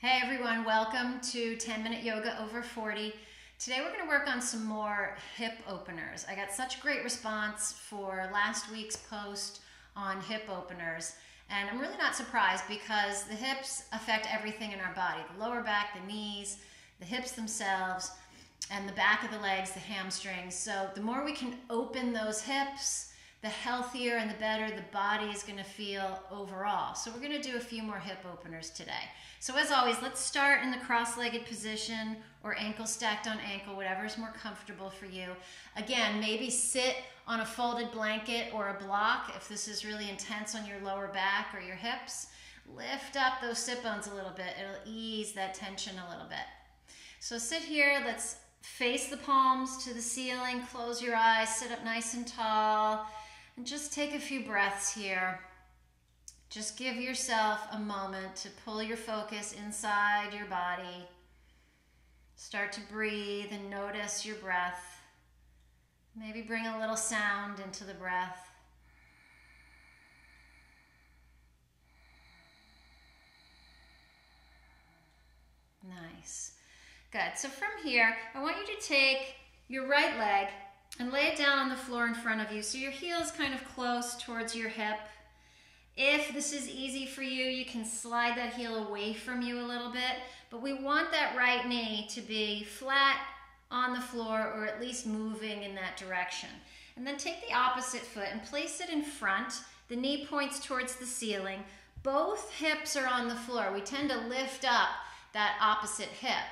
Hey everyone, welcome to 10-minute yoga over 40. Today we're going to work on some more hip openers. I got such great response for last week's post on hip openers, and I'm really not surprised because the hips affect everything in our body. The lower back, the knees, the hips themselves, and the back of the legs, the hamstrings. So the more we can open those hips, the healthier and the better the body is going to feel overall. So we're going to do a few more hip openers today. So as always, let's start in the cross-legged position or ankle stacked on ankle, whatever is more comfortable for you. Again, maybe sit on a folded blanket or a block if this is really intense on your lower back or your hips. Lift up those sit bones a little bit. It'll ease that tension a little bit. So sit here, let's face the palms to the ceiling, close your eyes, sit up nice and tall. And just take a few breaths here. Just give yourself a moment to pull your focus inside your body. Start to breathe and notice your breath. Maybe bring a little sound into the breath. Nice. Good. So from here, I want you to take your right leg and lay it down on the floor in front of you so your heel is kind of close towards your hip. If this is easy for you, you can slide that heel away from you a little bit, but we want that right knee to be flat on the floor or at least moving in that direction. And then take the opposite foot and place it in front. The knee points towards the ceiling. Both hips are on the floor. We tend to lift up that opposite hip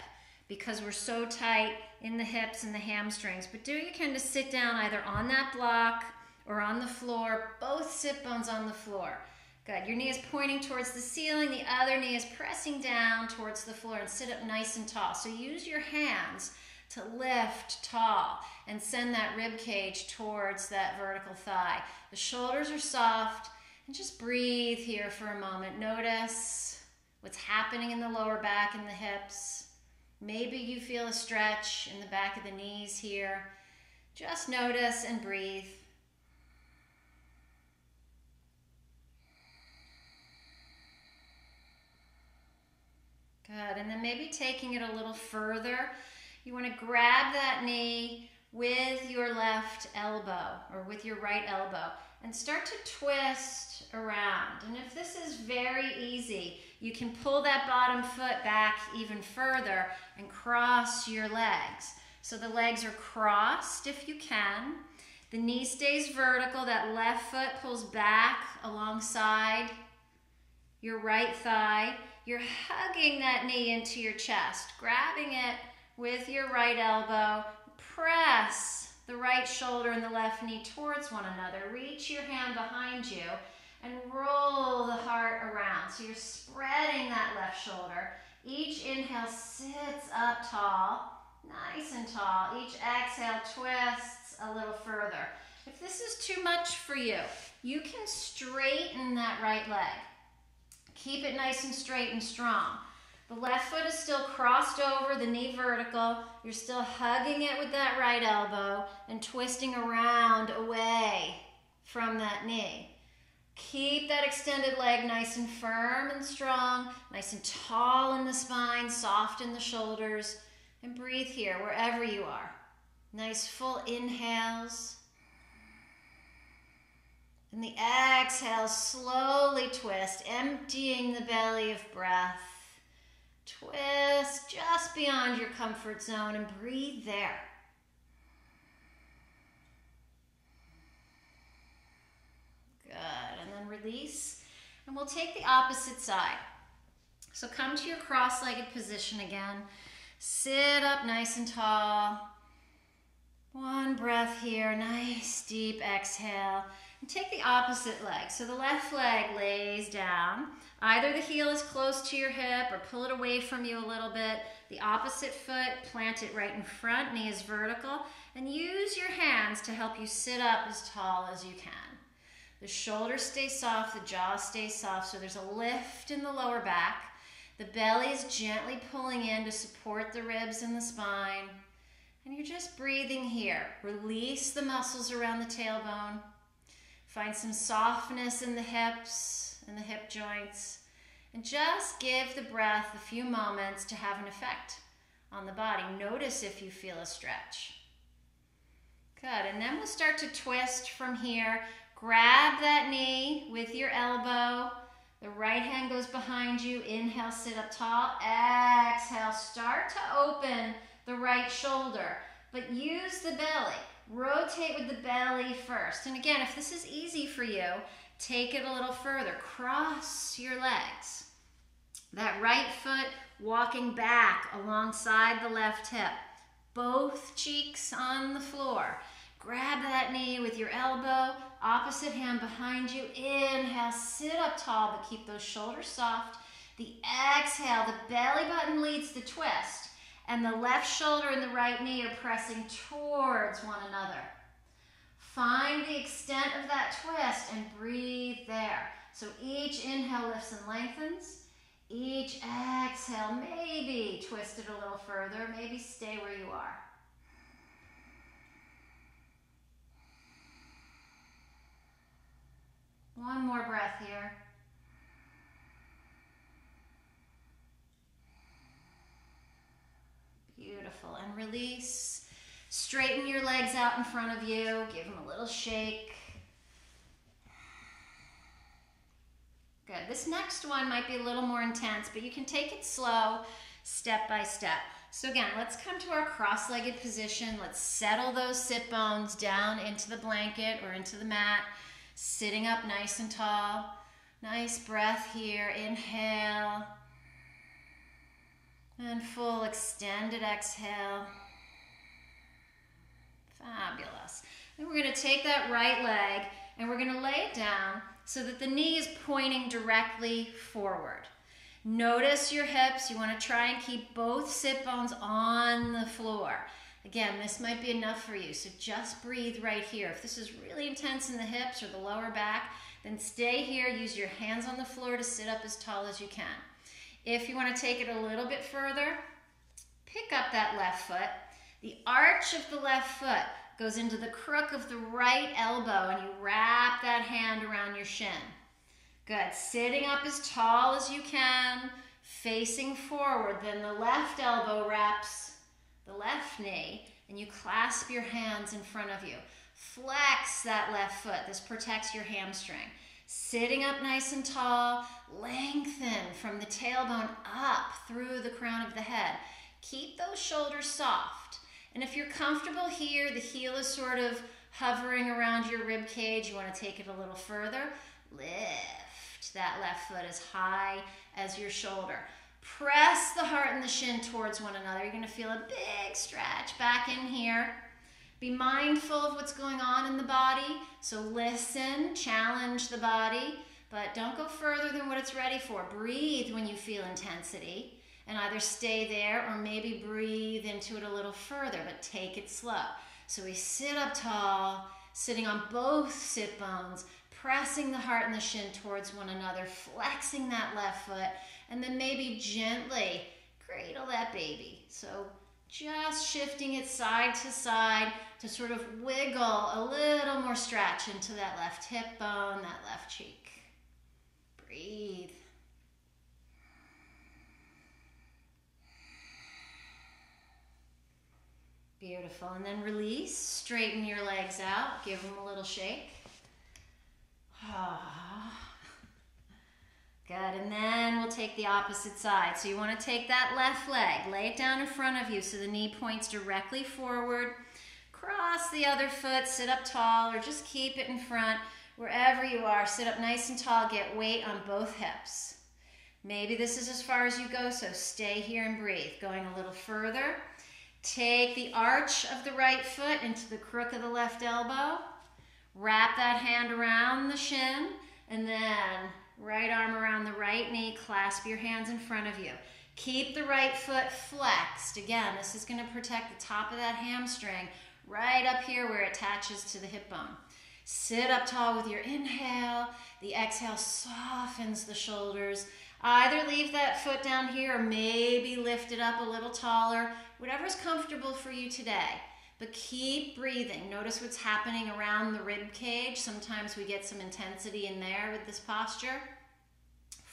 because we're so tight in the hips and the hamstrings. But do you can to sit down either on that block or on the floor, both sit bones on the floor. Good. Your knee is pointing towards the ceiling, the other knee is pressing down towards the floor, and sit up nice and tall. So use your hands to lift tall and send that rib cage towards that vertical thigh. The shoulders are soft, and just breathe here for a moment. Notice what's happening in the lower back and the hips. Maybe you feel a stretch in the back of the knees here. Just notice and breathe. Good, and then maybe taking it a little further, you want to grab that knee with your left elbow or with your right elbow and start to twist around. And if this is very easy, you can pull that bottom foot back even further and cross your legs. So the legs are crossed if you can. The knee stays vertical, that left foot pulls back alongside your right thigh. You're hugging that knee into your chest, grabbing it with your right elbow. Press the right shoulder and the left knee towards one another. Reach your hand behind you and roll the heart around. So you're spreading that left shoulder. Each inhale sits up tall, nice and tall. Each exhale twists a little further. If this is too much for you, you can straighten that right leg. Keep it nice and straight and strong. The left foot is still crossed over, the knee vertical. You're still hugging it with that right elbow and twisting around away from that knee. Keep that extended leg nice and firm and strong, nice and tall in the spine, soft in the shoulders, and breathe here wherever you are. Nice full inhales. And the exhale, slowly twist, emptying the belly of breath. Twist just beyond your comfort zone and breathe there. Good, and then release. And we'll take the opposite side. So come to your cross-legged position again. Sit up nice and tall. One breath here, nice deep exhale. And take the opposite leg. So the left leg lays down. Either the heel is close to your hip or pull it away from you a little bit. The opposite foot, plant it right in front, knee is vertical. And use your hands to help you sit up as tall as you can. The shoulders stay soft, the jaw stays soft, so there's a lift in the lower back. The belly is gently pulling in to support the ribs and the spine. And you're just breathing here. Release the muscles around the tailbone. Find some softness in the hips and the hip joints. And just give the breath a few moments to have an effect on the body. Notice if you feel a stretch. Good, and then we'll start to twist from here. Grab that knee with your elbow. The right hand goes behind you. Inhale, sit up tall. Exhale, start to open the right shoulder, but use the belly. Rotate with the belly first. And again, if this is easy for you, take it a little further. Cross your legs. That right foot walking back alongside the left hip. Both cheeks on the floor. Grab that knee with your elbow, opposite hand behind you. Inhale, sit up tall, but keep those shoulders soft. The exhale, the belly button leads the twist, and the left shoulder and the right knee are pressing towards one another. Find the extent of that twist and breathe there. So each inhale lifts and lengthens. Each exhale, maybe twist it a little further, maybe stay where you are. One more breath here. Beautiful. And release. Straighten your legs out in front of you. Give them a little shake. Good. This next one might be a little more intense, but you can take it slow, step by step. So again, let's come to our cross-legged position. Let's settle those sit bones down into the blanket or into the mat. Sitting up nice and tall. Nice breath here. Inhale. And full extended exhale. Fabulous. Then we're going to take that right leg and we're going to lay it down so that the knee is pointing directly forward. Notice your hips. You want to try and keep both sit bones on the floor. Again, this might be enough for you, so just breathe right here. If this is really intense in the hips or the lower back, then stay here. Use your hands on the floor to sit up as tall as you can. If you want to take it a little bit further, pick up that left foot. The arch of the left foot goes into the crook of the right elbow, and you wrap that hand around your shin. Good. Sitting up as tall as you can, facing forward. Then the left elbow wraps the left knee, and you clasp your hands in front of you. Flex that left foot. This protects your hamstring. Sitting up nice and tall, lengthen from the tailbone up through the crown of the head. Keep those shoulders soft. And if you're comfortable here, the heel is sort of hovering around your rib cage. You want to take it a little further. Lift that left foot as high as your shoulder. Press the heart and the shin towards one another. You're going to feel a big stretch back in here. Be mindful of what's going on in the body. So listen, challenge the body, but don't go further than what it's ready for. Breathe when you feel intensity, and either stay there or maybe breathe into it a little further, but take it slow. So we sit up tall, sitting on both sit bones, pressing the heart and the shin towards one another, flexing that left foot, and then maybe gently cradle that baby. So just shifting it side to side to sort of wiggle a little more stretch into that left hip bone, that left cheek. Breathe. Beautiful. And then release. Straighten your legs out. Give them a little shake. Good, and then we'll take the opposite side. So you want to take that left leg, lay it down in front of you so the knee points directly forward. Cross the other foot, sit up tall, or just keep it in front. Wherever you are, sit up nice and tall, get weight on both hips. Maybe this is as far as you go, so stay here and breathe. Going a little further, take the arch of the right foot into the crook of the left elbow. Wrap that hand around the shin, and then right arm around the right knee, clasp your hands in front of you. Keep the right foot flexed. Again, this is going to protect the top of that hamstring right up here where it attaches to the hip bone. Sit up tall with your inhale. The exhale softens the shoulders. Either leave that foot down here or maybe lift it up a little taller. Whatever's comfortable for you today. But keep breathing. Notice what's happening around the rib cage. Sometimes we get some intensity in there with this posture.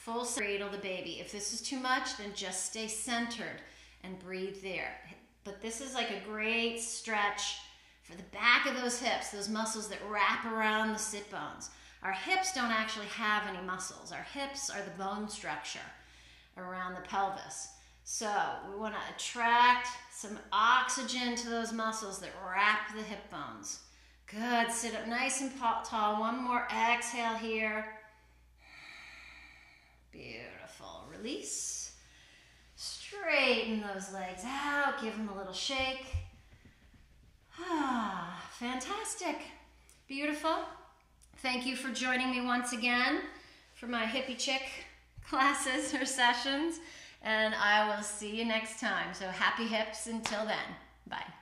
Full cradle the baby. If this is too much, then just stay centered and breathe there. But this is like a great stretch for the back of those hips, those muscles that wrap around the sit bones. Our hips don't actually have any muscles. Our hips are the bone structure around the pelvis. So we want to attract some oxygen to those muscles that wrap the hip bones. Good. Sit up nice and tall. One more exhale here. Beautiful. Release. Straighten those legs out. Give them a little shake. Fantastic. Beautiful. Thank you for joining me once again for my Hippie Chick classes or sessions. And I will see you next time. So happy hips until then. Bye.